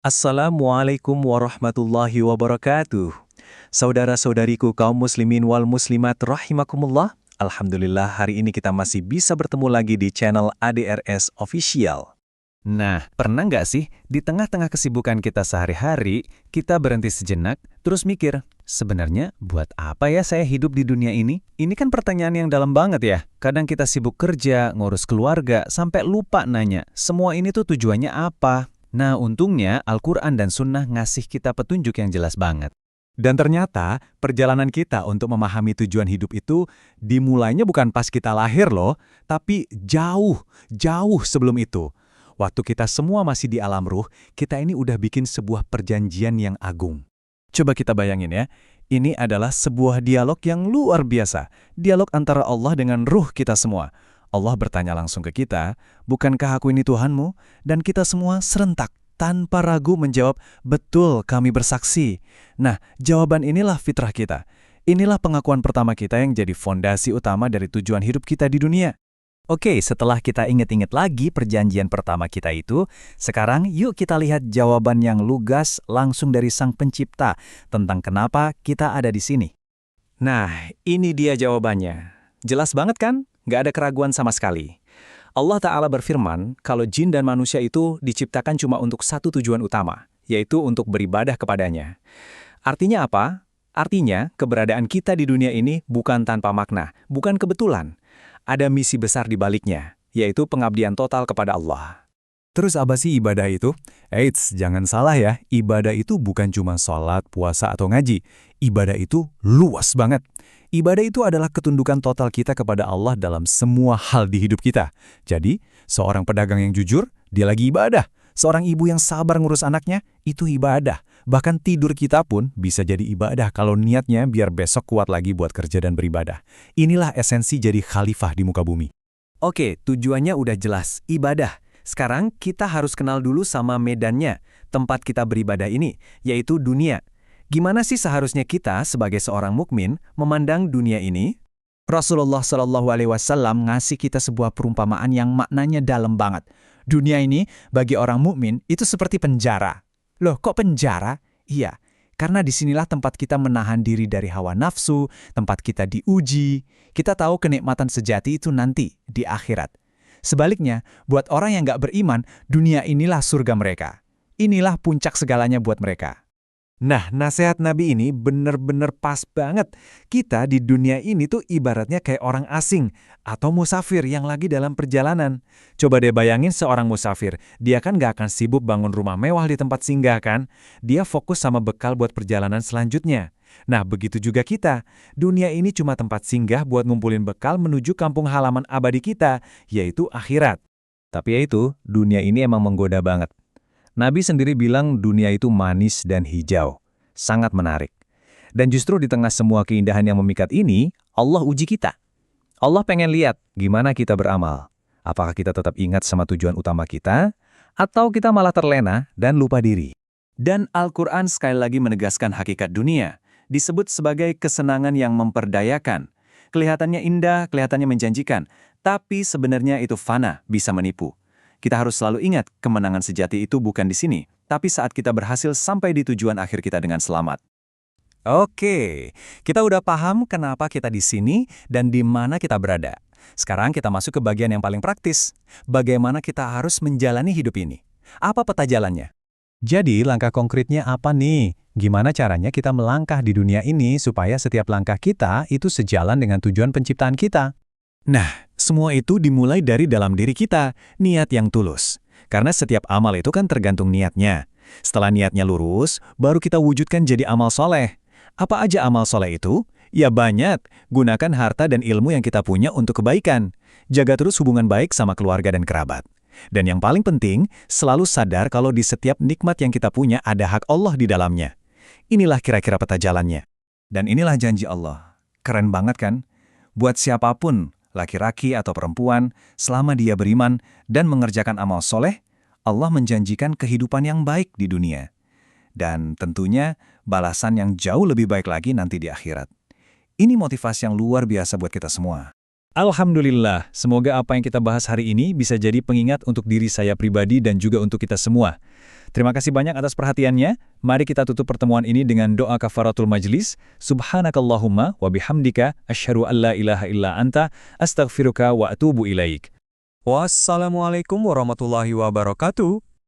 Assalamualaikum warahmatullahi wabarakatuh. Saudara-saudariku kaum muslimin wal muslimat rahimakumullah. Alhamdulillah hari ini kita masih bisa bertemu lagi di channel ADRS Official. Nah, pernah nggak sih di tengah-tengah kesibukan kita sehari-hari, kita berhenti sejenak, terus mikir, sebenarnya buat apa ya saya hidup di dunia ini? Ini kan pertanyaan yang dalam banget ya. Kadang kita sibuk kerja, ngurus keluarga, sampai lupa nanya, semua ini tuh tujuannya apa? Nah, untungnya Al-Quran dan Sunnah ngasih kita petunjuk yang jelas banget. Dan ternyata perjalanan kita untuk memahami tujuan hidup itu dimulainya bukan pas kita lahir loh, tapi jauh sebelum itu. Waktu kita semua masih di alam ruh, kita ini udah bikin sebuah perjanjian yang agung. Coba kita bayangin ya, ini adalah sebuah dialog yang luar biasa. Dialog antara Allah dengan ruh kita semua. Allah bertanya langsung ke kita, bukankah aku ini Tuhanmu? Dan kita semua serentak, tanpa ragu menjawab, betul kami bersaksi. Nah, jawaban inilah fitrah kita. Inilah pengakuan pertama kita yang jadi fondasi utama dari tujuan hidup kita di dunia. Oke, setelah kita ingat-ingat lagi perjanjian pertama kita itu, sekarang yuk kita lihat jawaban yang lugas langsung dari Sang Pencipta tentang kenapa kita ada di sini. Nah, ini dia jawabannya. Jelas banget kan? Nggak ada keraguan sama sekali. Allah Ta'ala berfirman kalau jin dan manusia itu diciptakan cuma untuk satu tujuan utama, yaitu untuk beribadah kepadanya. Artinya apa? Artinya keberadaan kita di dunia ini bukan tanpa makna, bukan kebetulan. Ada misi besar di baliknya, yaitu pengabdian total kepada Allah. Terus apa sih ibadah itu? Eits, jangan salah ya, ibadah itu bukan cuma sholat, puasa, atau ngaji. Ibadah itu luas banget. Ibadah itu adalah ketundukan total kita kepada Allah dalam semua hal di hidup kita. Jadi, seorang pedagang yang jujur, dia lagi ibadah. Seorang ibu yang sabar ngurus anaknya, itu ibadah. Bahkan tidur kita pun bisa jadi ibadah kalau niatnya biar besok kuat lagi buat kerja dan beribadah. Inilah esensi jadi khalifah di muka bumi. Oke, tujuannya udah jelas, ibadah. Sekarang kita harus kenal dulu sama medannya, tempat kita beribadah ini, yaitu dunia. Gimana sih seharusnya kita sebagai seorang mukmin memandang dunia ini? Rasulullah SAW ngasih kita sebuah perumpamaan yang maknanya dalam banget. Dunia ini bagi orang mukmin itu seperti penjara. Loh, kok penjara? Iya, karena disinilah tempat kita menahan diri dari hawa nafsu, tempat kita diuji. Kita tahu kenikmatan sejati itu nanti, di akhirat. Sebaliknya, buat orang yang nggak beriman, dunia inilah surga mereka. Inilah puncak segalanya buat mereka. Nah, nasihat Nabi ini bener-bener pas banget. Kita di dunia ini tuh ibaratnya kayak orang asing atau musafir yang lagi dalam perjalanan. Coba deh bayangin seorang musafir, dia kan nggak akan sibuk bangun rumah mewah di tempat singgah kan? Dia fokus sama bekal buat perjalanan selanjutnya. Nah, begitu juga kita. Dunia ini cuma tempat singgah buat ngumpulin bekal menuju kampung halaman abadi kita, yaitu akhirat. Tapi ya itu, dunia ini emang menggoda banget. Nabi sendiri bilang dunia itu manis dan hijau. Sangat menarik. Dan justru di tengah semua keindahan yang memikat ini, Allah uji kita. Allah pengen lihat gimana kita beramal. Apakah kita tetap ingat sama tujuan utama kita, atau kita malah terlena dan lupa diri. Dan Al-Quran sekali lagi menegaskan hakikat dunia. Disebut sebagai kesenangan yang memperdayakan. Kelihatannya indah, kelihatannya menjanjikan. Tapi sebenarnya itu fana, bisa menipu. Kita harus selalu ingat, kemenangan sejati itu bukan di sini, tapi saat kita berhasil sampai di tujuan akhir kita dengan selamat. Oke, kita udah paham kenapa kita di sini dan di mana kita berada. Sekarang kita masuk ke bagian yang paling praktis. Bagaimana kita harus menjalani hidup ini? Apa peta jalannya? Jadi, langkah konkretnya apa nih? Gimana caranya kita melangkah di dunia ini supaya setiap langkah kita itu sejalan dengan tujuan penciptaan kita? Nah, semua itu dimulai dari dalam diri kita, niat yang tulus. Karena setiap amal itu kan tergantung niatnya. Setelah niatnya lurus, baru kita wujudkan jadi amal soleh. Apa aja amal soleh itu? Ya banyak, gunakan harta dan ilmu yang kita punya untuk kebaikan. Jaga terus hubungan baik sama keluarga dan kerabat. Dan yang paling penting, selalu sadar kalau di setiap nikmat yang kita punya ada hak Allah di dalamnya. Inilah kira-kira peta jalannya. Dan inilah janji Allah. Keren banget kan? Buat siapapun, laki-laki atau perempuan, selama dia beriman dan mengerjakan amal soleh, Allah menjanjikan kehidupan yang baik di dunia. Dan tentunya balasan yang jauh lebih baik lagi nanti di akhirat. Ini motivasi yang luar biasa buat kita semua. Alhamdulillah, semoga apa yang kita bahas hari ini bisa jadi pengingat untuk diri saya pribadi dan juga untuk kita semua. Terima kasih banyak atas perhatiannya. Mari kita tutup pertemuan ini dengan doa kafaratul majlis. Subhanakallahumma wa bihamdika asyhadu an la ilaha illa anta astaghfiruka wa atubu ilaik. Wassalamualaikum warahmatullahi wabarakatuh.